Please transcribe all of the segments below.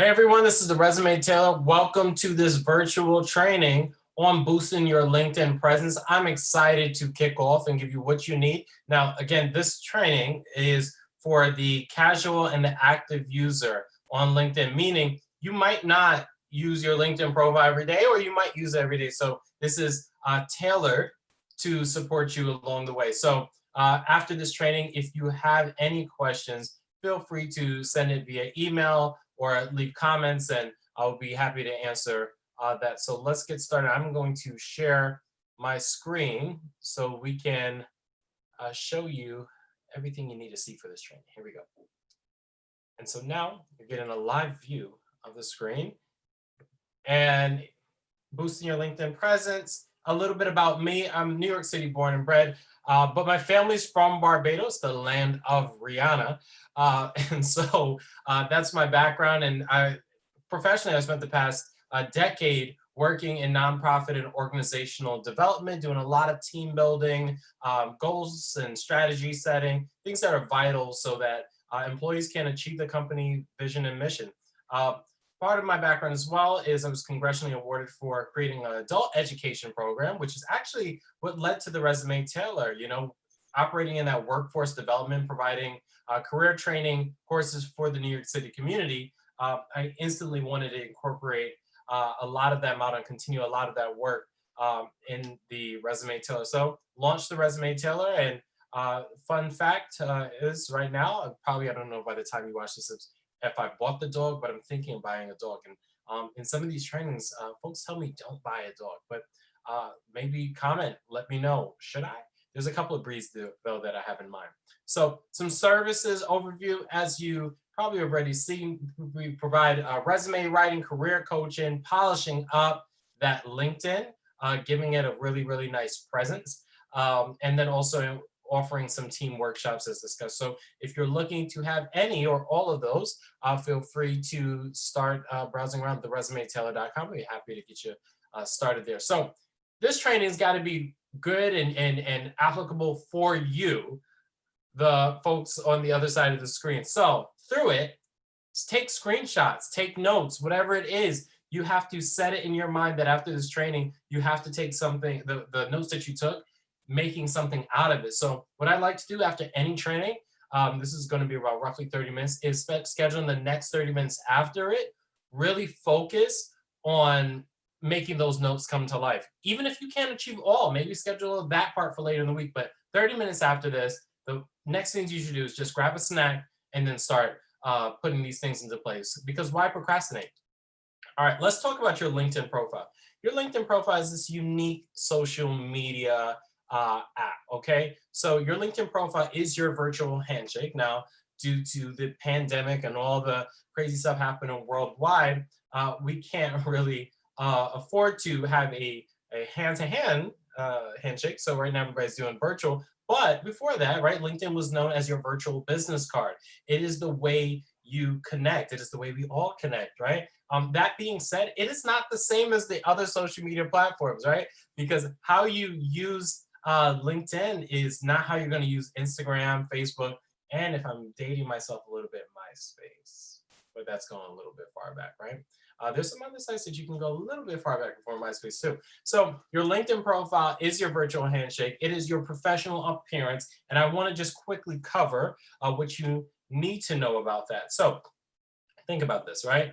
Hey everyone, this is the Resume Tailor. Welcome to this virtual training on boosting your LinkedIn presence. I'm excited to kick off and give you what you need. Now, again, this training is for the casual and the active user on LinkedIn, meaning you might not use your LinkedIn profile every day, or you might use it every day. So this is tailored to support you along the way. So after this training, if you have any questions, feel free to send it via email or leave comments, and I'll be happy to answer that. So let's get started. I'm going to share my screen so we can show you everything you need to see for this training. Here we go. And so now you're getting a live view of the screen and boosting your LinkedIn presence. A little bit about me. I'm New York City born and bred, but my family's from Barbados, the land of Rihanna. And so that's my background. And professionally, I spent the past decade working in nonprofit and organizational development, doing a lot of team building, goals and strategy setting, things that are vital so that employees can achieve the company vision and mission. Part of my background as well is I was congressionally awarded for creating an adult education program, which is actually what led to the Resume Tailor, operating in that workforce development, providing career training courses for the New York City community. I instantly wanted to incorporate a lot of that model and continue a lot of that work in the Resume Tailor. So launched the Resume Tailor, and fun fact is right now, I don't know by the time you watch this, if I bought the dog, but I'm thinking of buying a dog. And in some of these trainings, folks tell me don't buy a dog, but maybe comment, let me know, should I? There's a couple of breeds though that I have in mind. So some services overview, as you probably already seen, we provide resume writing, career coaching, polishing up that LinkedIn, giving it a really, really nice presence. And then also offering some team workshops as discussed. So if you're looking to have any or all of those, feel free to start browsing around theresumetailor.com. We'll be happy to get you started there. So this training has got to be good and applicable for you, the folks on the other side of the screen. So through it, take screenshots, take notes, whatever it is. You have to set it in your mind that after this training, you have to take something, the notes that you took, making something out of it. So what I like to do after any training, this is going to be about roughly 30 minutes, is scheduling the next 30 minutes after it, really focus on making those notes come to life. Even if you can't achieve all, maybe schedule that part for later in the week, but 30 minutes after this, the next things you should do is just grab a snack and then start putting these things into place. Because why procrastinate? All right, let's talk about your LinkedIn profile. Your LinkedIn profile is this unique social media app, okay? So your LinkedIn profile is your virtual handshake. Now, due to the pandemic and all the crazy stuff happening worldwide, we can't really afford to have a hand-to-hand handshake. So right now everybody's doing virtual. But before that, right, LinkedIn was known as your virtual business card. It is the way you connect. It is the way we all connect, right? That being said, it is not the same as the other social media platforms, right? Because how you use LinkedIn is not how you're going to use Instagram, Facebook, and if I'm dating myself a little bit, MySpace. But that's going a little bit far back, right? There's some other sites that you can go a little bit far back before MySpace too. So your LinkedIn profile is your virtual handshake. It is your professional appearance. And I want to just quickly cover what you need to know about that. So think about this, right?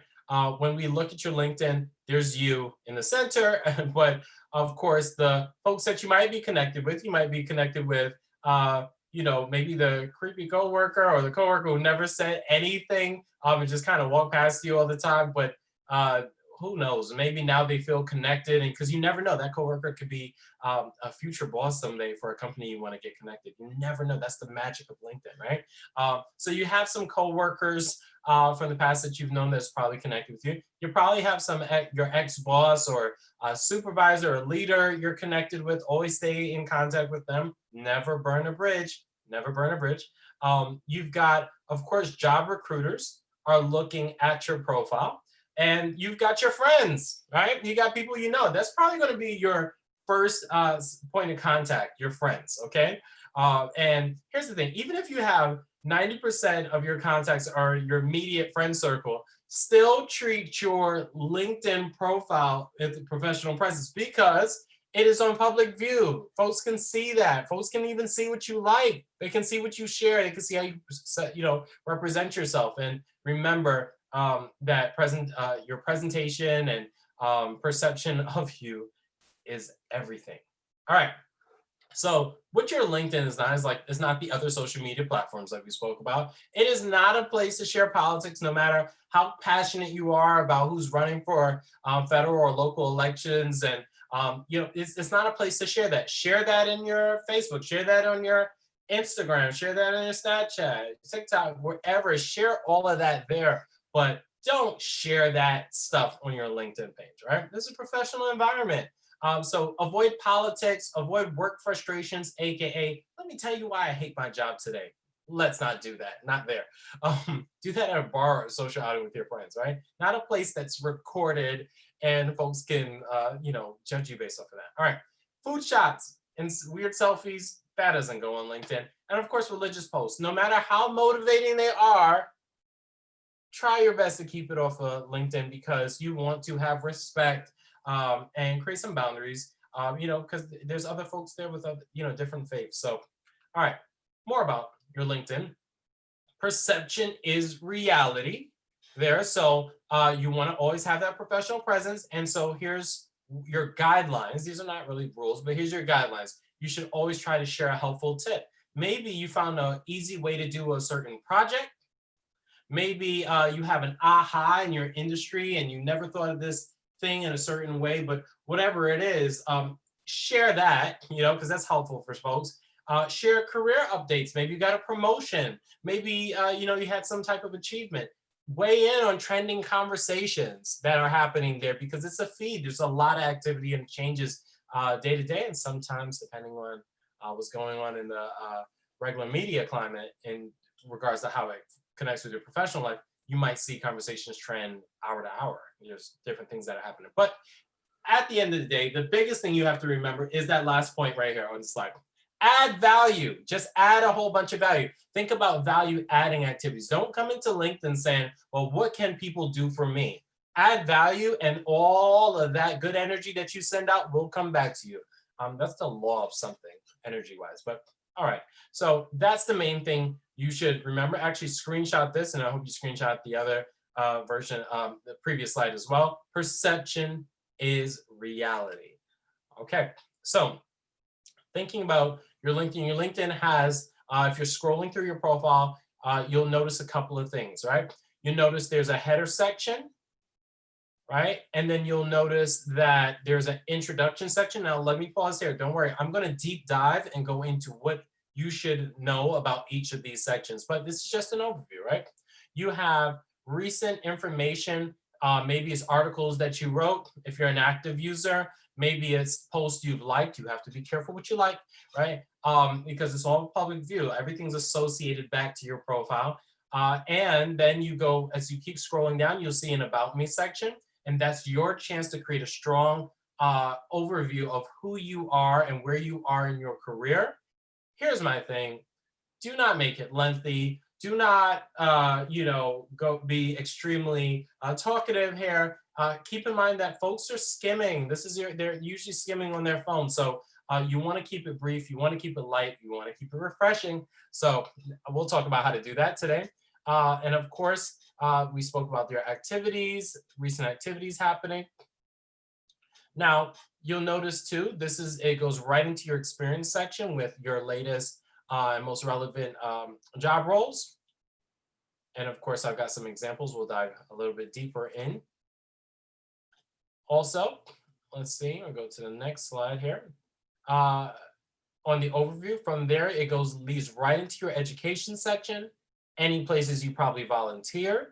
When we look at your LinkedIn, there's you in the center, but of course, the folks that you might be connected with, maybe the creepy coworker or the coworker who never said anything and just kind of walk past you all the time. But who knows? Maybe now they feel connected, and because you never know, that coworker could be a future boss someday for a company you want to get connected. You never know. That's the magic of LinkedIn, right? So you have some coworkers from the past that you've known that's probably connected with you. You probably have some your ex-boss or a supervisor or leader you're connected with. Always stay in contact with them. Never burn a bridge. Never burn a bridge. You've got, of course, job recruiters are looking at your profile. And you've got your friends, right? You got people you know. That's probably going to be your first point of contact, your friends, okay? And here's the thing. Even if you have 90% of your contacts are your immediate friend circle, still treat your LinkedIn profile as a professional presence because it is on public view. Folks can see that. Folks can even see what you like. They can see what you share. They can see how you represent yourself. And remember that your presentation and perception of you is everything. All right. So what your LinkedIn is not the other social media platforms like we spoke about. It is not a place to share politics, no matter how passionate you are about who's running for federal or local elections. And it's not a place to share that. Share that in your Facebook. Share that on your Instagram. Share that on your Snapchat, TikTok, wherever. Share all of that there. But don't share that stuff on your LinkedIn page, right? This is a professional environment. So avoid politics, avoid work frustrations, AKA, let me tell you why I hate my job today. Let's not do that, not there. Do that at a bar or social outing with your friends, right? Not a place that's recorded and folks can, judge you based off of that. All right, food shots and weird selfies, that doesn't go on LinkedIn. And of course, religious posts. No matter how motivating they are, try your best to keep it off of LinkedIn because you want to have respect and create some boundaries, because there's other folks there with other, different faiths. So, all right, more about your LinkedIn. Perception is reality there. So you want to always have that professional presence. And so here's your guidelines. These are not really rules, but here's your guidelines. You should always try to share a helpful tip. Maybe you found an easy way to do a certain project. Maybe you have an aha in your industry and you never thought of this thing in a certain way, but whatever it is, share that, because that's helpful for folks. Share career updates. Maybe you got a promotion. Maybe, you had some type of achievement. Weigh in on trending conversations that are happening there because it's a feed. There's a lot of activity and changes day to day. And sometimes depending on what's going on in the regular media climate in regards to how it connects with your professional life, you might see conversations trend hour to hour. There's different things that are happening. But at the end of the day, the biggest thing you have to remember is that last point right here on the slide. Add value. Just add a whole bunch of value. Think about value adding activities. Don't come into LinkedIn saying, well, what can people do for me? Add value and all of that good energy that you send out will come back to you. That's the law of something energy-wise. But all right, so that's the main thing you should remember. Actually screenshot this, and I hope you screenshot the other version, the previous slide as well. Perception is reality. Okay, so thinking about your LinkedIn has, if you're scrolling through your profile, you'll notice a couple of things, right? You notice there's a header section, right? And then you'll notice that there's an introduction section. Now let me pause here. Don't worry, I'm going to deep dive and go into what you should know about each of these sections, but this is just an overview, right? You have recent information. Maybe it's articles that you wrote. If you're an active user, maybe it's posts you've liked. You have to be careful what you like, right? Because it's all public view. Everything's associated back to your profile. And then you go, as you keep scrolling down, you'll see an About Me section. And that's your chance to create a strong overview of who you are and where you are in your career. Here's my thing. Do not make it lengthy. Do not, go be extremely talkative here. Keep in mind that folks are skimming. They're usually skimming on their phone. So you want to keep it brief. You want to keep it light. You want to keep it refreshing. So we'll talk about how to do that today. And of course, we spoke about their activities, recent activities happening. Now, you'll notice too, it goes right into your experience section with your latest and most relevant job roles. And of course, I've got some examples we'll dive a little bit deeper in. Also, let's see, I'll go to the next slide here. On the overview, from there, it leads right into your education section, any places you probably volunteer,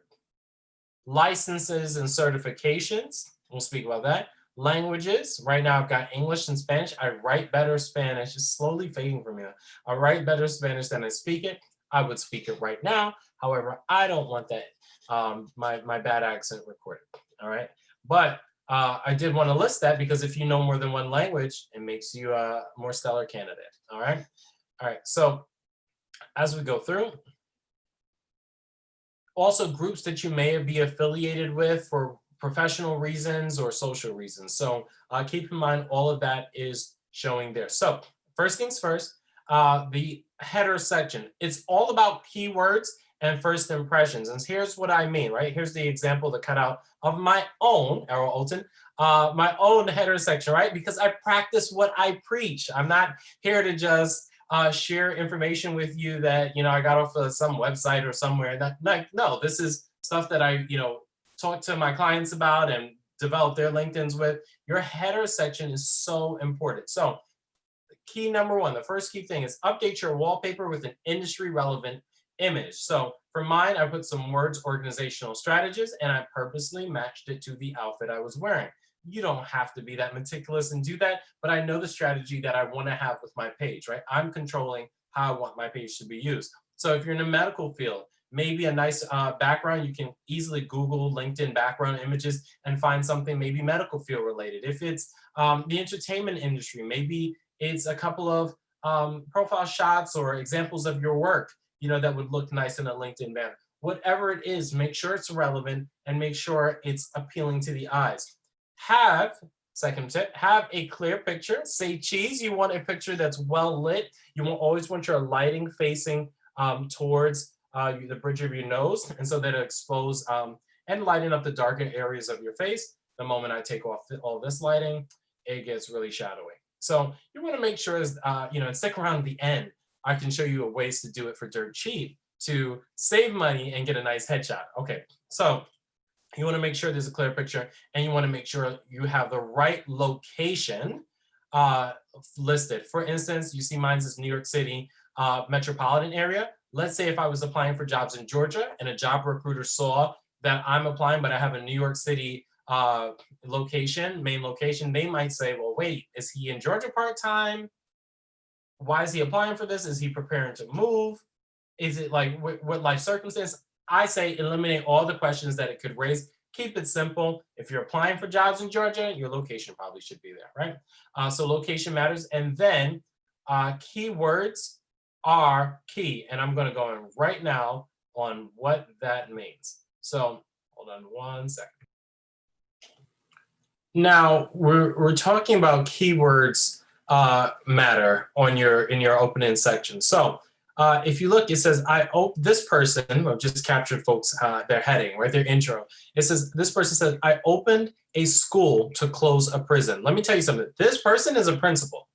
licenses and certifications, we'll speak about that. Languages, right now I've got English and Spanish. I write better Spanish, it's slowly fading from me. I write better Spanish than I speak it. I would speak it right now. However, I don't want that, my bad accent recorded, all right? But I did want to list that because if you know more than one language, it makes you a more stellar candidate, all right? All right, so as we go through, Also groups that you may be affiliated with for professional reasons or social reasons. So keep in mind all of that is showing there. So first things first, the header section. It's all about keywords and first impressions. And here's what I mean, right? Here's the example, the cutout of my own, Errol Olton, my own header section, right? Because I practice what I preach. I'm not here to just share information with you that, I got off of some website or somewhere. No, this is stuff that I, talk to my clients about and develop their LinkedIn's with. Your header section is so important. So key number one, the first key thing is update your wallpaper with an industry relevant image. So for mine, I put some words, organizational strategies, and I purposely matched it to the outfit I was wearing. You don't have to be that meticulous and do that, but I know the strategy that I want to have with my page, right? I'm controlling how I want my page to be used. So if you're in the medical field, maybe a nice background, you can easily Google LinkedIn background images and find something maybe medical field related. If it's the entertainment industry, maybe it's a couple of profile shots or examples of your work, that would look nice in a LinkedIn banner. Whatever it is, make sure it's relevant and make sure it's appealing to the eyes. Second tip, have a clear picture. Say cheese, you want a picture that's well lit. You will always want your lighting facing towards the bridge of your nose, and so that it expose and lighten up the darker areas of your face. The moment I take off all this lighting, it gets really shadowy. So you want to make sure, and stick around the end. I can show you ways to do it for dirt cheap to save money and get a nice headshot. Okay, so you want to make sure there's a clear picture, and you want to make sure you have the right location listed. For instance, you see mine is New York City metropolitan area. Let's say if I was applying for jobs in Georgia and a job recruiter saw that I'm applying, but I have a New York City main location, they might say, well, wait, is he in Georgia part-time? Why is he applying for this? Is he preparing to move? Is it like what life circumstance? I say eliminate all the questions that it could raise. Keep it simple. If you're applying for jobs in Georgia, your location probably should be there, right? So location matters. And then keywords are key. And I'm going to go in right now on what that means. So hold on one second. Now we're talking about keywords matter in your opening section. So if you look, it says, this person, I've just captured folks, their heading, right, their intro. It says, this person said, I opened a school to close a prison. Let me tell you something. This person is a principal,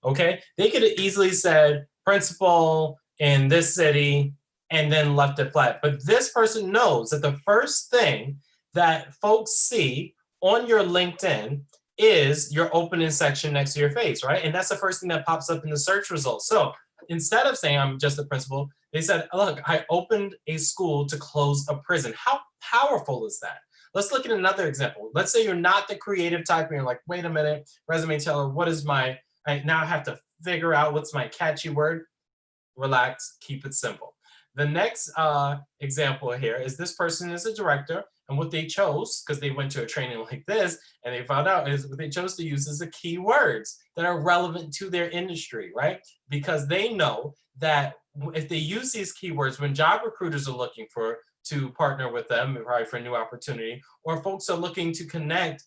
okay? They could have easily said principal in this city and then left it flat. But this person knows that the first thing that folks see on your LinkedIn is your opening section next to your face, right? And that's the first thing that pops up in the search results. So instead of saying I'm just a principal, they said, look, I opened a school to close a prison. How powerful is that? Let's look at another example. Let's say you're not the creative type and you're like, wait a minute, resume teller, I now have to figure out what's my catchy word. Relax, keep it simple. The next example here is this person is a director, and what they chose, because they went to a training like this, and they found out is what they chose to use is the keywords that are relevant to their industry, right? Because they know that if they use these keywords, when job recruiters are looking to partner with them, probably for a new opportunity, or folks are looking to connect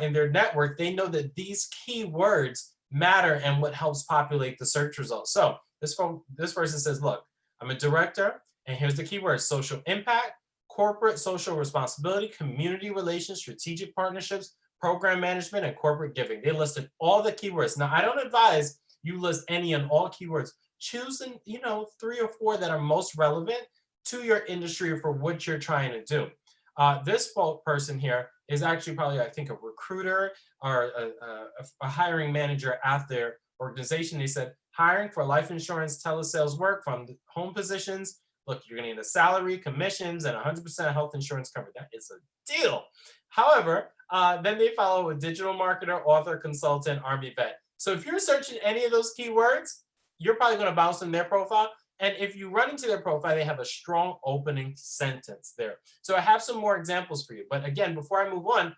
in their network, they know that these keywords matter and what helps populate the search results. So this person says, look, I'm a director, and here's the keywords: social impact, corporate social responsibility, community relations, strategic partnerships, program management, and corporate giving. They listed all the keywords. Now, I don't advise you list any and all keywords. Choose, 3 or 4 that are most relevant to your industry or for what you're trying to do. This person here is actually probably, I think, a recruiter or a hiring manager at their organization. They said, hiring for life insurance telesales work from home positions. Look, you're going to need a salary, commissions, and 100% health insurance coverage. That is a deal. However, then they follow a digital marketer, author, consultant, Army vet. So if you're searching any of those keywords, you're probably going to bounce in their profile. And if you run into their profile, they have a strong opening sentence there. So I have some more examples for you. But again, before I move on,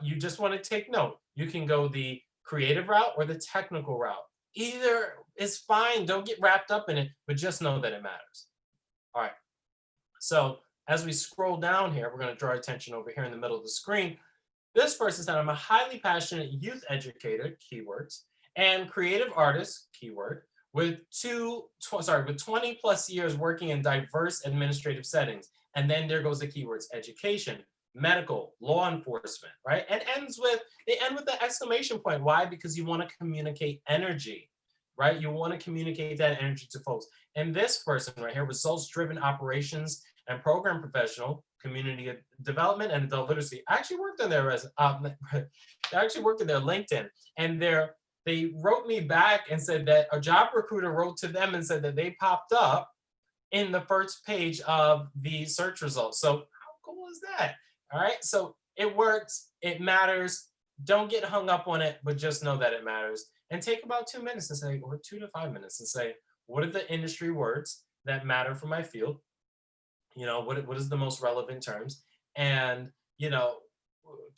you just want to take note. You can go the creative route or the technical route. Either is fine. Don't get wrapped up in it, but just know that it matters. All right. So As we scroll down here, we're going to draw attention over here in the middle of the screen. This person said, I'm a highly passionate youth educator, keywords, and creative artist, keyword, with 20 plus years working in diverse administrative settings. And then there goes the keywords, education, medical, law enforcement, right? And they end with the exclamation point. Why? Because you want to communicate energy, right? You want to communicate that energy to folks. And this person right here, results-driven operations and program professional, community development and adult literacy. I actually worked on their I actually worked on their LinkedIn, and they wrote me back and said that a job recruiter wrote to them and said that they popped up in the first page of the search results. So how cool is that? All right, so it works, it matters. Don't get hung up on it, but just know that it matters. And take about 2 minutes and say, or 2 to 5 minutes and say, what are the industry words that matter for my field? You know, what is the most relevant terms? And, you know,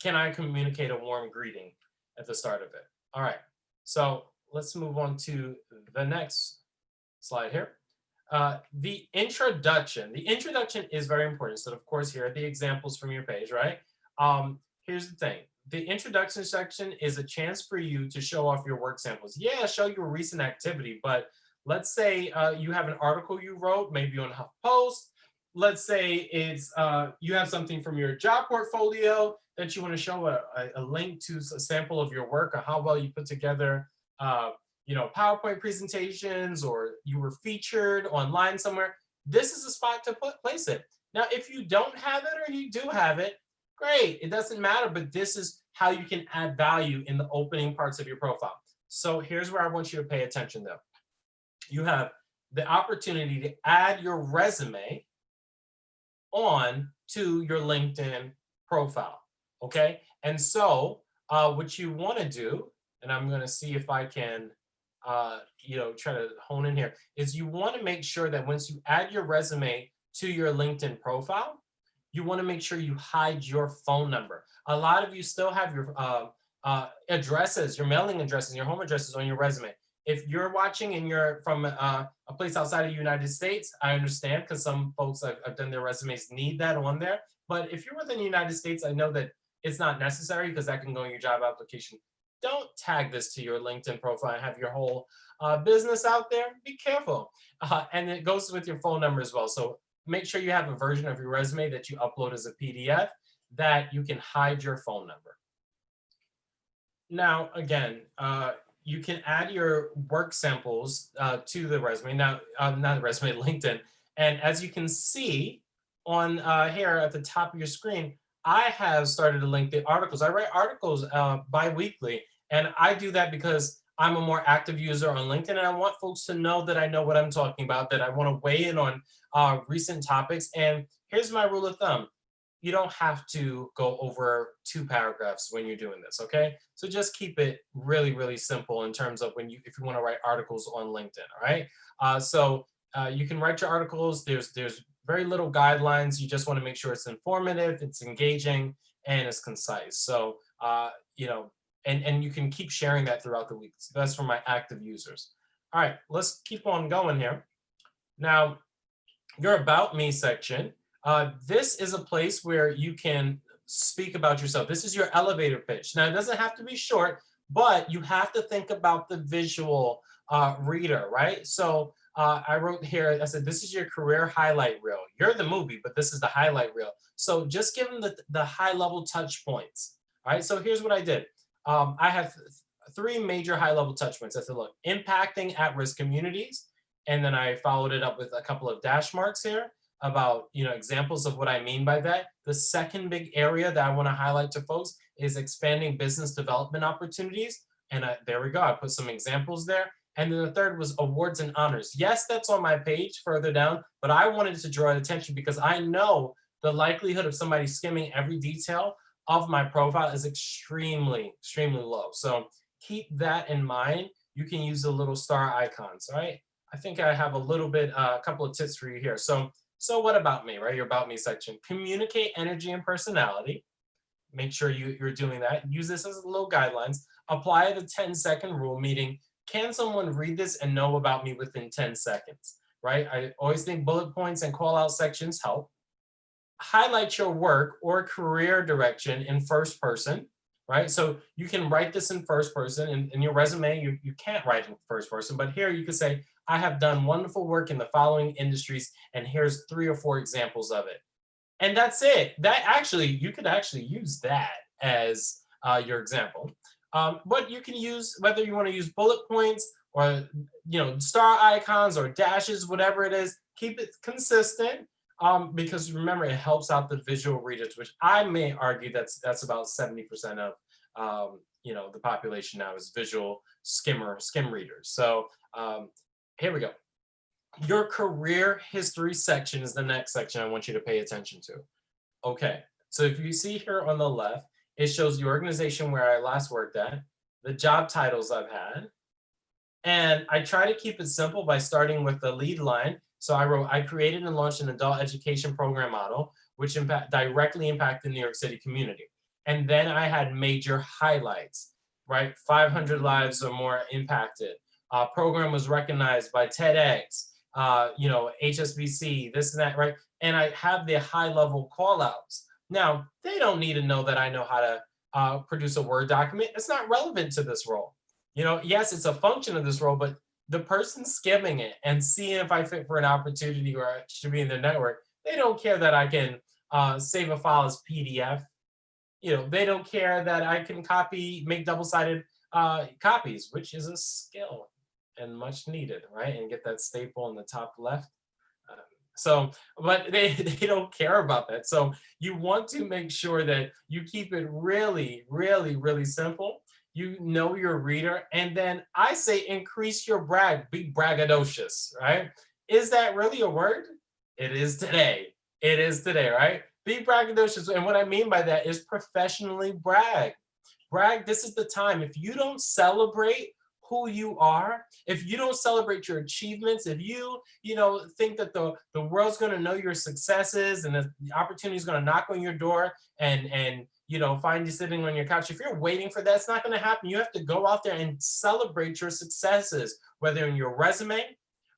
can I communicate a warm greeting at the start of it? All right, so let's move on to the next slide here. The introduction. The introduction is very important. So of course, here are the examples from your page, right? Here's the thing. The introduction section is a chance for you to show off your work samples. Yeah, show your recent activity, but let's say you have an article you wrote, maybe on HuffPost. Let's say it's you have something from your job portfolio that you want to show a link to a sample of your work or how well you put together you know, PowerPoint presentations, or you were featured online somewhere. This is a spot to place it. Now, if you don't have it or you do have it, great. It doesn't matter, but this is how you can add value in the opening parts of your profile. So here's where I want you to pay attention though. You have the opportunity to add your resume on to your LinkedIn profile, okay? And so what you want to do, and I'm going to see if I can you know, try to hone in here, is you want to make sure that once you add your resume to your LinkedIn profile, you want to make sure you hide your phone number. A lot of you still have your addresses, your mailing addresses, your home addresses on your resume. If you're watching and you're from a place outside of the United States, I understand, because some folks I've done their resumes need that on there. But if you're within the United States, I know that it's not necessary because that can go in your job application. Don't tag this to your LinkedIn profile and have your whole business out there. Be careful. And it goes with your phone number as well. So make sure you have a version of your resume that you upload as a PDF that you can hide your phone number. Now, again, you can add your work samples to the resume. Now, not the resume, LinkedIn. And as you can see on here at the top of your screen, I have started to link the articles. I write articles bi-weekly, and I do that because I'm a more active user on LinkedIn, and I want folks to know that I know what I'm talking about, that I want to weigh in on recent topics. And here's my rule of thumb. You don't have to go over 2 paragraphs when you're doing this, okay? So just keep it really, really simple in terms of if you want to write articles on LinkedIn, all right? So you can write your articles. There's very little guidelines. You just want to make sure it's informative, it's engaging, and it's concise. So, you know, and you can keep sharing that throughout the week. So that's for my active users. All right, let's keep on going here. Now, your About Me section. This is a place where you can speak about yourself. This is your elevator pitch. Now, it doesn't have to be short, but you have to think about the visual reader, right? So I wrote here, I said, this is your career highlight reel. You're the movie, but this is the highlight reel. So just give them the high level touch points. All right, so here's what I did. I have 3 major high level touch points. I said, look, impacting at-risk communities. And then I followed it up with a couple of dash marks here about, you know, examples of what I mean by that. The second big area that I want to highlight to folks is expanding business development opportunities. And there we go. I put some examples there. And then the third was awards and honors. Yes, that's on my page further down, but I wanted to draw attention because I know the likelihood of somebody skimming every detail of my profile is extremely, extremely low. So keep that in mind. You can use the little star icons, all right? I think I have a couple of tips for you here. So what about me, right? Your About Me section. Communicate energy and personality. Make sure you're doing that. Use this as little guidelines. Apply the 10-second rule, meaning can someone read this and know about me within 10 seconds, right? I always think bullet points and call out sections help. highlight your work or career direction in first person, right? So you can write this in first person. In your resume, you can't write in first person, but here you can say, I have done wonderful work in the following industries, and here's 3 or 4 examples of it. And that's it. That actually, you could actually use that as your example. But you can use, whether you want to use bullet points or star icons or dashes, whatever it is, keep it consistent, because remember, it helps out the visual readers, which I may argue that's about 70% of the population now is visual skim readers. So here we go. Your career history section is the next section I want you to pay attention to. Okay, so if you see here on the left, it shows the organization where I last worked at, the job titles I've had, and I try to keep it simple by starting with the lead line. So I wrote, I created and launched an adult education program model, which directly impacted the New York City community. And then I had major highlights, right? 500 lives or more impacted. Program was recognized by TEDx, HSBC, this and that, right? And I have the high level call outs. Now, they don't need to know that I know how to produce a Word document. It's not relevant to this role. Yes, it's a function of this role, but the person skimming it and seeing if I fit for an opportunity or I should be in the network, they don't care that I can save a file as PDF. They don't care that I can make double-sided copies, which is a skill and much needed, right? And get that staple on the top left. But they don't care about that. So you want to make sure that you keep it really, really, really simple. You know your reader, and then I say increase your be braggadocious, right? Is that really a word? It is today. It is today, right? Be braggadocious, and what I mean by that is professionally brag. Brag, this is the time. If you don't celebrate who you are, if you don't celebrate your achievements, if you think that the world's going to know your successes and the opportunity is going to knock on your door and find you sitting on your couch, if you're waiting for that, it's not going to happen. You have to go out there and celebrate your successes, whether in your resume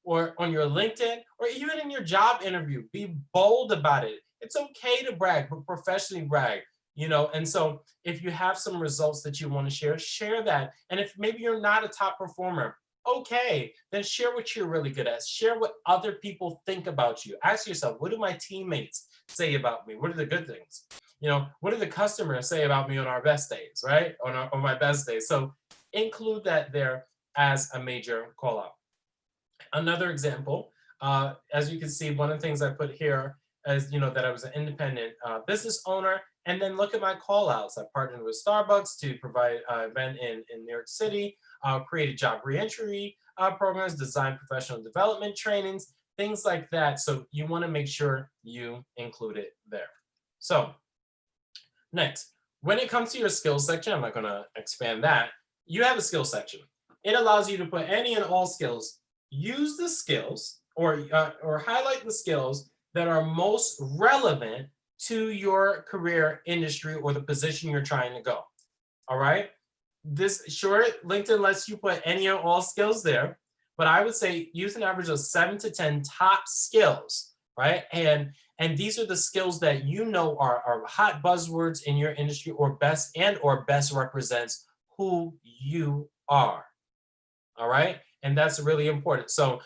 or on your LinkedIn or even in your job interview. Be bold about it. It's okay to brag, but professionally brag. And so if you have some results that you want to share that. And if maybe you're not a top performer, okay, then share what you're really good at. Share what other people think about you. Ask yourself, what do my teammates say about me? What are the good things? What do the customers say about me on our best days, right? On my best days. So include that there as a major call out. Another example, as you can see, one of the things I put here is, that I was an independent business owner. And then look at my call outs. I partnered with Starbucks to provide an event in New York City, created job reentry programs, designed professional development trainings, things like that. So you want to make sure you include it there. So next, when it comes to your skills section, I'm not going to expand that. You have a skills section. It allows you to put any and all skills. Use the skills or highlight the skills that are most relevant to your career industry or the position you're trying to go. All right. LinkedIn lets you put any or all skills there, but I would say use an average of 7 to 10 top skills, right? And these are the skills that are hot buzzwords in your industry or best represents who you are. All right. And that's really important. So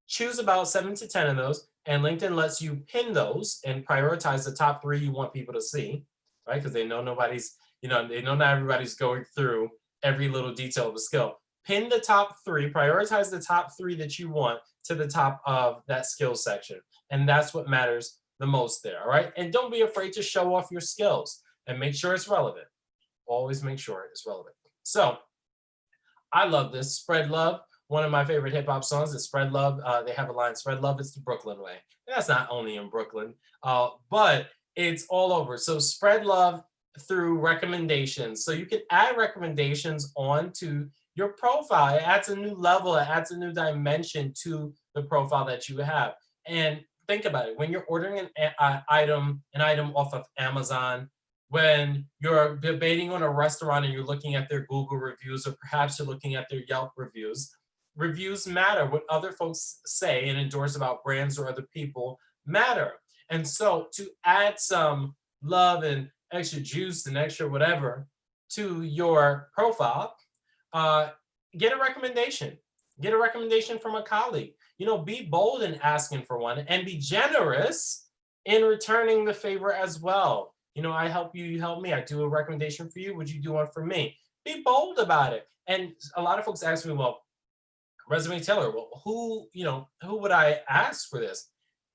choose about 7 to 10 of those. And LinkedIn lets you pin those and prioritize the top 3 you want people to see, right? Because they know they know not everybody's going through every little detail of a skill. Pin the top 3, prioritize the top 3 that you want to the top of that skills section. And that's what matters the most there, all right? And don't be afraid to show off your skills and make sure it's relevant. Always make sure it's relevant. So I love this. Spread love. One of my favorite hip hop songs is Spread Love. They have a line, Spread Love, it's the Brooklyn way. That's not only in Brooklyn, but it's all over. So spread love through recommendations. So you can add recommendations onto your profile. It adds a new level. It adds a new dimension to the profile that you have. And think about it. When you're ordering an item off of Amazon, when you're debating on a restaurant and you're looking at their Google reviews, or perhaps you're looking at their Yelp reviews, reviews matter. What other folks say and endorse about brands or other people matter. And so to add some love and extra juice and extra whatever to your profile, uh, get a recommendation. Get a recommendation from a colleague. You know, be bold in asking for one and be generous in returning the favor as well. You know, I help you, you help me. I do a recommendation for you. Would you do one for me? Be bold about it. And a lot of folks ask me, well, resume Taylor, well, who would I ask for this?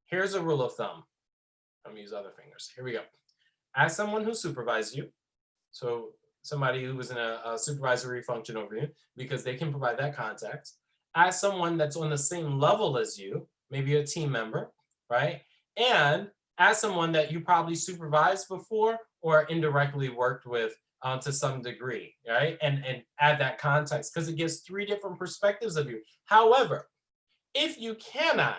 Here's a rule of thumb. I'm gonna use other fingers. Here we go. Ask someone who supervised you. So somebody who was in a supervisory function over you, because they can provide that context. Ask someone that's on the same level as you, maybe a team member, right? And ask someone that you probably supervised before or indirectly worked with to some degree, right? And add that context because it gives three different perspectives of you. However, if you cannot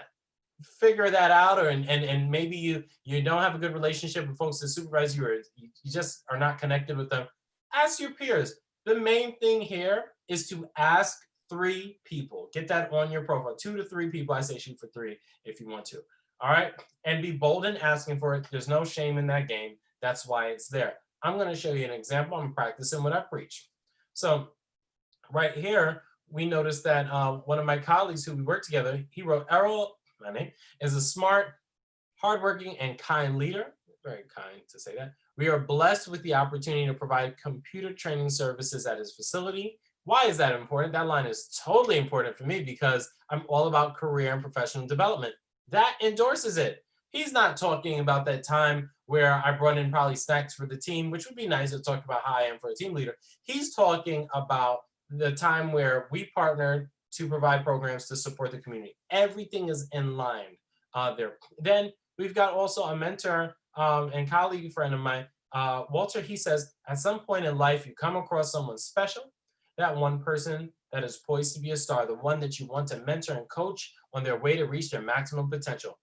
figure that out, or and maybe you don't have a good relationship with folks that supervise you, or you just are not connected with them, ask your peers. The main thing here is to ask 3 people. Get that on your profile. 2 to 3 people. I say shoot for 3 if you want to. All right, and be bold in asking for it. There's no shame in that game. That's why it's there. I'm going to show you an example. I'm practicing what I preach. So right here, we noticed that one of my colleagues who we worked together, he wrote, Errol, my name, is a smart, hardworking, and kind leader. Very kind to say that. We are blessed with the opportunity to provide computer training services at his facility. Why is that important? That line is totally important for me because I'm all about career and professional development. That endorses it. He's not talking about that time where I brought in probably snacks for the team, which would be nice to talk about how I am for a team leader. He's talking about the time where we partnered to provide programs to support the community. Everything is in line there. Then we've got also a mentor and colleague friend of mine, Walter. He says, at some point in life, you come across someone special, that one person that is poised to be a star, the one that you want to mentor and coach on their way to reach their maximum potential.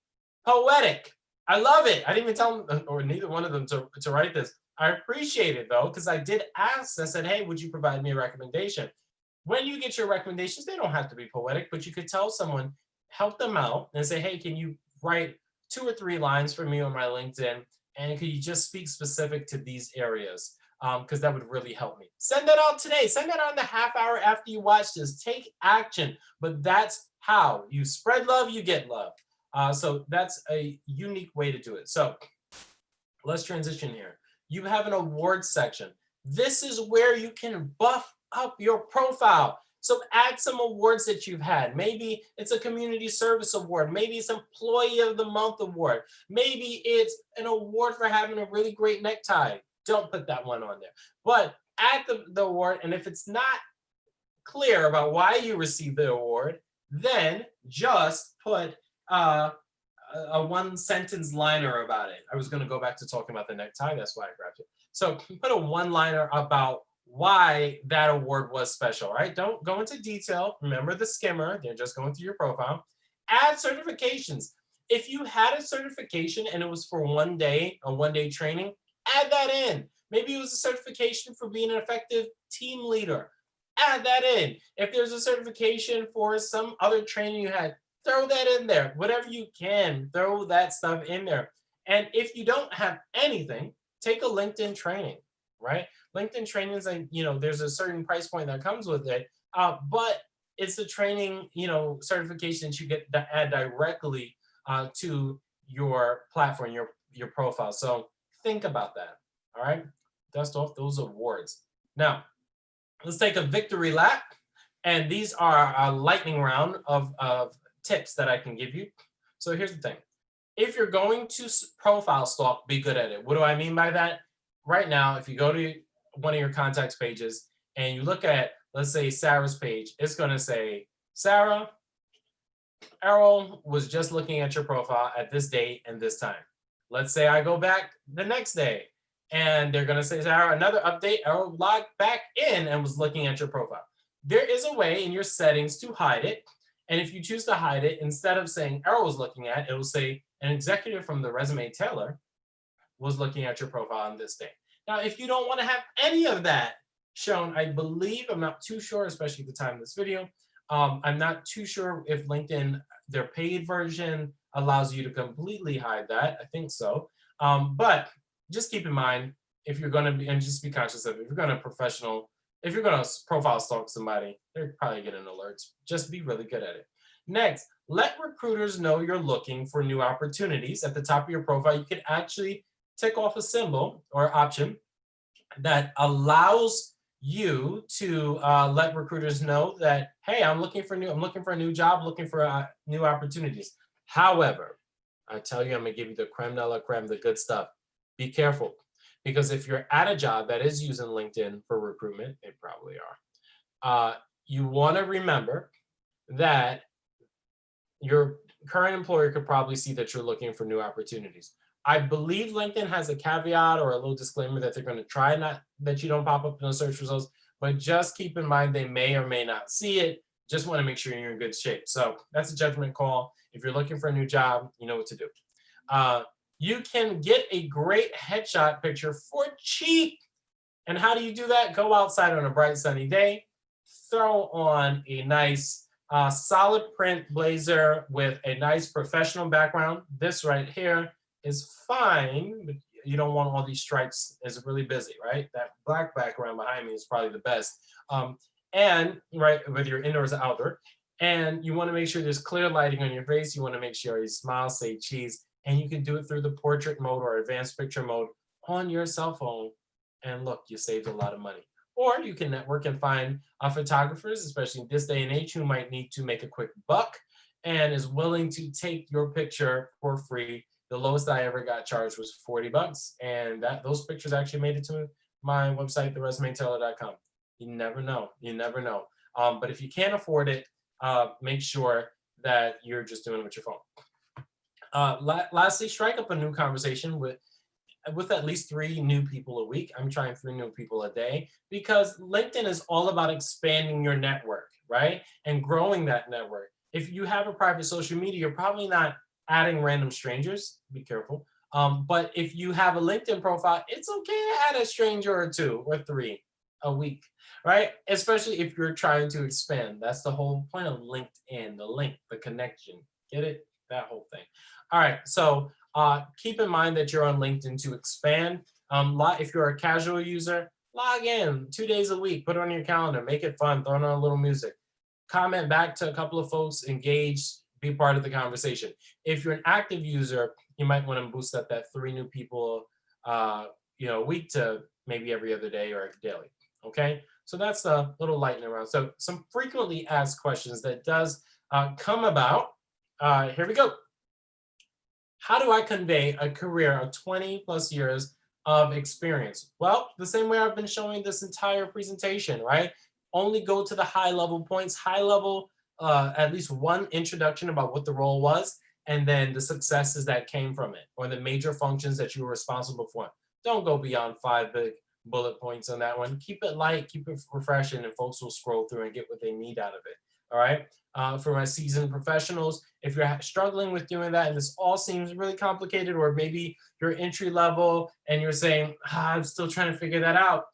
Poetic. I love it. I didn't even tell them, or neither one of them, to write this. I appreciate it though, because I did ask. I said, hey, would you provide me a recommendation? When you get your recommendations, they don't have to be poetic, but you could tell someone, help them out and say, hey, can you write 2 or 3 lines for me on my LinkedIn? And could you just speak specific to these areas? Because that would really help me. Send that out today. Send that out in the half hour after you watch this. Take action. But that's how you spread love, you get love. So that's a unique way to do it. So let's transition here. You have an awards section. This is where you can buff up your profile. So add some awards that you've had. Maybe it's a community service award. Maybe it's Employee of the Month award. Maybe it's an award for having a really great necktie. Don't put that one on there. But add the award, and if it's not clear about why you received the award, then just put a 1-sentence liner about it. I was going to go back to talking about the necktie. That's why I grabbed it. So put a 1-liner about why that award was special, right? Don't go into detail. Remember the skimmer. They're just going through your profile. Add certifications. If you had a certification and it was for 1 day, a 1-day training, add that in. Maybe it was a certification for being an effective team leader. Add that in. If there's a certification for some other training you had, throw that in there. Whatever you can, throw that stuff in there. And if you don't have anything, take a LinkedIn training, right? LinkedIn training is like, there's a certain price point that comes with it, but it's a training, certification that you get to add directly to your platform, your profile. So think about that, all right? Dust off those awards. Now, let's take a victory lap. And these are a lightning round of tips that I can give you. So here's the thing. If you're going to profile stalk, be good at it. What do I mean by that? Right now, if you go to one of your contacts pages and you look at, let's say, Sarah's page, it's going to say, Sarah, Errol was just looking at your profile at this date and this time. Let's say I go back the next day and they're going to say, Sarah, another update, Errol logged back in and was looking at your profile. There is a way in your settings to hide it. And if you choose to hide it, instead of saying Errol was looking at, it will say an executive from the Resume Taylor was looking at your profile on this day. Now, if you don't want to have any of that shown, I believe, I'm not too sure, especially at the time of this video, I'm not too sure if LinkedIn, their paid version allows you to completely hide that. I think so. But just keep in mind, if you're going to be, and just be conscious of it, if you're going to if you're going to profile stalk somebody, they're probably getting alerts. Just be really good at it. Next, let recruiters know you're looking for new opportunities. At the top of your profile, you can actually tick off a symbol or option that allows you to let recruiters know that, hey, I'm looking for a new job, looking for new opportunities. However, I tell you, I'm gonna give you the creme de la creme, the good stuff. Be careful, because if you're at a job that is using LinkedIn for recruitment, they probably are. You want to remember that your current employer could probably see that you're looking for new opportunities. I believe LinkedIn has a caveat or a little disclaimer that they're going to try not that you don't pop up in the search results, but just keep in mind they may or may not see it. Just want to make sure you're in good shape. So that's a judgment call. If you're looking for a new job, you know what to do. You can get a great headshot picture for cheap. And how do you do that? Go outside on a bright sunny day, throw on a nice solid print blazer with a nice professional background. This right here is fine, but you don't want all these stripes. It's really busy, right? That black background behind me is probably the best. And right, whether you're indoors or outdoor, and you want to make sure there's clear lighting on your face. You want to make sure you smile, say cheese, and you can do it through the portrait mode or advanced picture mode on your cell phone. And look, you saved a lot of money. Or you can network and find photographers, especially in this day and age, who might need to make a quick buck and is willing to take your picture for free. The lowest I ever got charged was $40, and those pictures actually made it to my website, theresumetailer.com. You never know. You never know. But if you can't afford it, make sure that you're just doing it with your phone. Lastly, strike up a new conversation with at least 3 new people a week. I'm trying 3 new people a day, because LinkedIn is all about expanding your network, right? And growing that network. If you have a private social media, you're probably not adding random strangers. Be careful. But if you have a LinkedIn profile, it's okay to add a stranger or 2 or 3 a week, right? Especially if you're trying to expand. That's the whole point of LinkedIn, the link, the connection. Get it? That whole thing. All right, so keep in mind that you're on LinkedIn to expand. If you're a casual user, log in 2 days a week, put it on your calendar, make it fun, throw on a little music, comment back to a couple of folks, engage, be part of the conversation. If you're an active user, you might want to boost up that 3 new people, a week to maybe every other day or daily. Okay, so that's a little lightning round. So some frequently asked questions that does come about. Here we go. How do I convey a career of 20 plus years of experience? Well, the same way I've been showing this entire presentation, right? Only go to the high level points, high level, at least one introduction about what the role was, and then the successes that came from it, or the major functions that you were responsible for. Don't go beyond 5 big bullet points on that one. Keep it light, keep it refreshing, and folks will scroll through and get what they need out of it. All right. For my seasoned professionals, if you're struggling with doing that and this all seems really complicated, or maybe you're entry level and you're saying, I'm still trying to figure that out,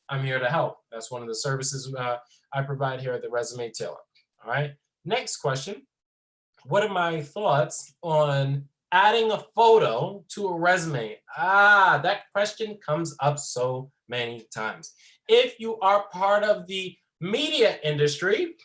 I'm here to help. That's one of the services I provide here at the Resume Tailor. All right. Next question. What are my thoughts on adding a photo to a resume? That question comes up so many times. If you are part of the media industry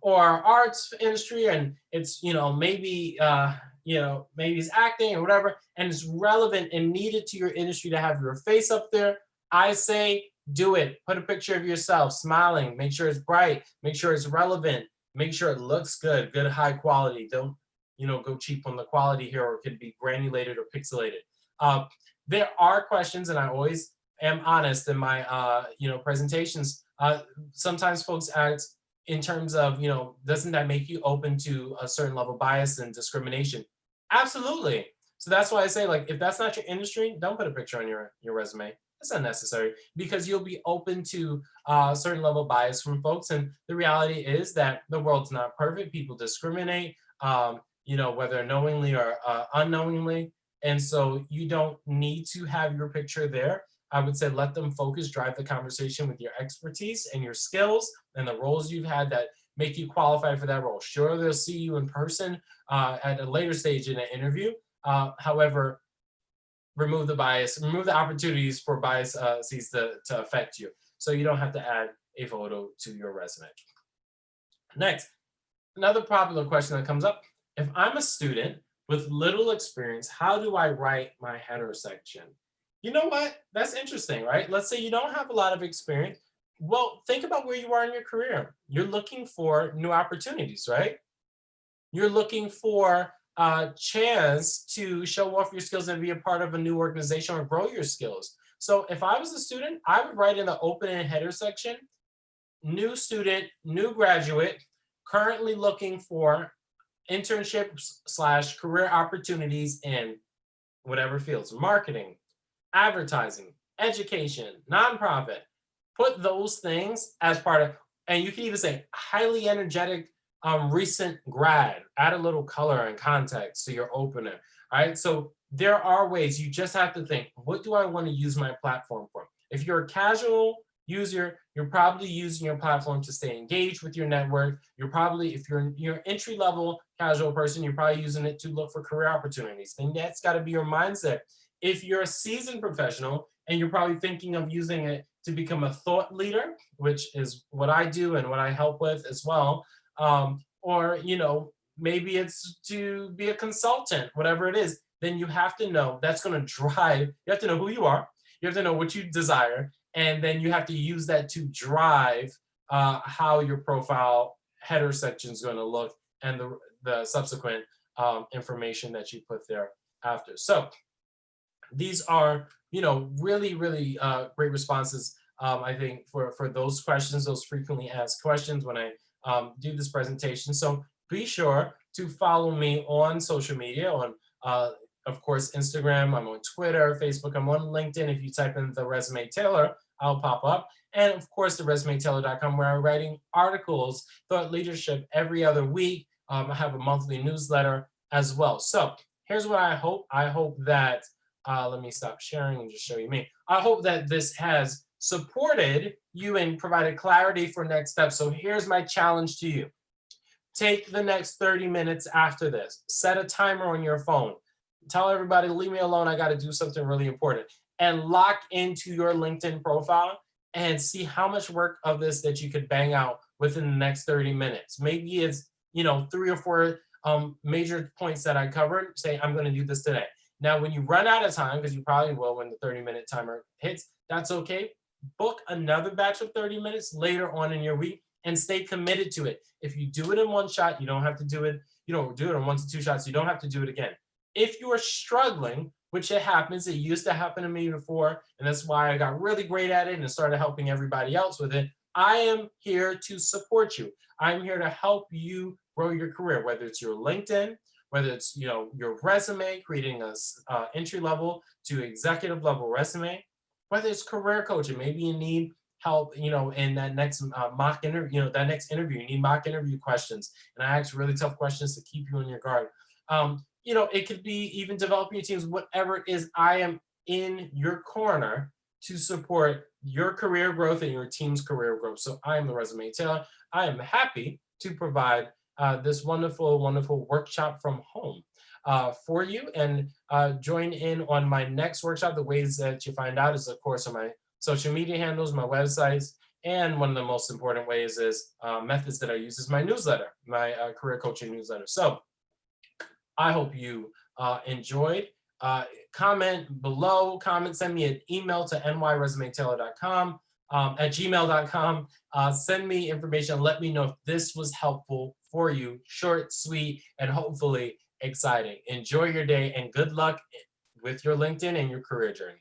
or arts industry, and it's maybe it's acting or whatever, and it's relevant and needed to your industry to have your face up there, I say do it. Put a picture of yourself smiling. Make sure it's bright. Make sure it's relevant. Make sure it looks good high quality. Don't go cheap on the quality here, or it could be granulated or pixelated. There are questions, and I always am honest in my presentations. Sometimes folks ask, in terms of, doesn't that make you open to a certain level of bias and discrimination? Absolutely. So that's why I say, like, if that's not your industry, don't put a picture on your resume. It's unnecessary, because you'll be open to a certain level of bias from folks. And the reality is that the world's not perfect. People discriminate, whether knowingly or unknowingly. And so you don't need to have your picture there. I would say let them focus, drive the conversation with your expertise and your skills and the roles you've had that make you qualified for that role. Sure, they'll see you in person at a later stage in an interview. However, remove the bias, remove the opportunities for biases to affect you. So you don't have to add a photo to your resume. Next, another popular question that comes up: if I'm a student with little experience, how do I write my header section? You know what? That's interesting, right? Let's say you don't have a lot of experience. Well, think about where you are in your career. You're looking for new opportunities, right? You're looking for a chance to show off your skills and be a part of a new organization or grow your skills. So if I was a student, I would write in the open and header section, new student, new graduate, currently looking for internships / career opportunities in whatever fields: marketing, advertising, education, nonprofit. Put those things as part of, and you can even say highly energetic, recent grad. Add a little color and context to your opener. All right. So there are ways. You just have to think, what do I want to use my platform for? If you're a casual user, you're probably using your platform to stay engaged with your network. You're probably, if you're entry level casual person, you're probably using it to look for career opportunities. Then that's got to be your mindset. If you're a seasoned professional and you're probably thinking of using it to become a thought leader, which is what I do and what I help with as well, or maybe it's to be a consultant, whatever it is, then you have to know that's going to drive. You have to know who you are. You have to know what you desire, and then you have to use that to drive how your profile header section is going to look, and the subsequent information that you put there after. So these are, really, really great responses, I think, for those questions, those frequently asked questions when I do this presentation. So be sure to follow me on social media, on, of course, Instagram. I'm on Twitter, Facebook. I'm on LinkedIn. If you type in The Resume Tailor, I'll pop up. And of course, theresumetailor.com, where I'm writing articles, thought leadership every other week. I have a monthly newsletter as well. So here's what I hope. I hope that, let me stop sharing and just show you me. I hope that this has supported you and provided clarity for next steps. So here's my challenge to you. Take the next 30 minutes after this. Set a timer on your phone. Tell everybody, leave me alone. I got to do something really important. And lock into your LinkedIn profile and see how much work of this that you could bang out within the next 30 minutes. Maybe it's, 3 or 4 major points that I covered. Say, I'm going to do this today. Now, when you run out of time, because you probably will when the 30-minute timer hits, that's okay. Book another batch of 30 minutes later on in your week and stay committed to it. If you do it in one shot, you don't have to do it. You don't do it in 1 to 2 shots. You don't have to do it again. If you are struggling, which it happens, it used to happen to me before, and that's why I got really great at it and started helping everybody else with it. I am here to support you. I'm here to help you grow your career, whether it's your LinkedIn, whether it's your resume, creating a entry level to executive level resume, whether it's career coaching. Maybe you need help, in that next mock interview, that next interview, you need mock interview questions. And I ask really tough questions to keep you on your guard. It could be even developing your teams, whatever it is. I am in your corner to support your career growth and your team's career growth. So I am the Resume Tailor. I am happy to provide this wonderful, wonderful workshop from home for you. And join in on my next workshop. The ways that you find out is, of course, on my social media handles, my websites, and one of the most important ways is methods that I use is my newsletter, my career coaching newsletter. So I hope you enjoyed. Comment below, send me an email to nyresumetailor.com, at gmail.com. Send me information. Let me know if this was helpful for you. Short, sweet, and hopefully exciting. Enjoy your day and good luck with your LinkedIn and your career journey.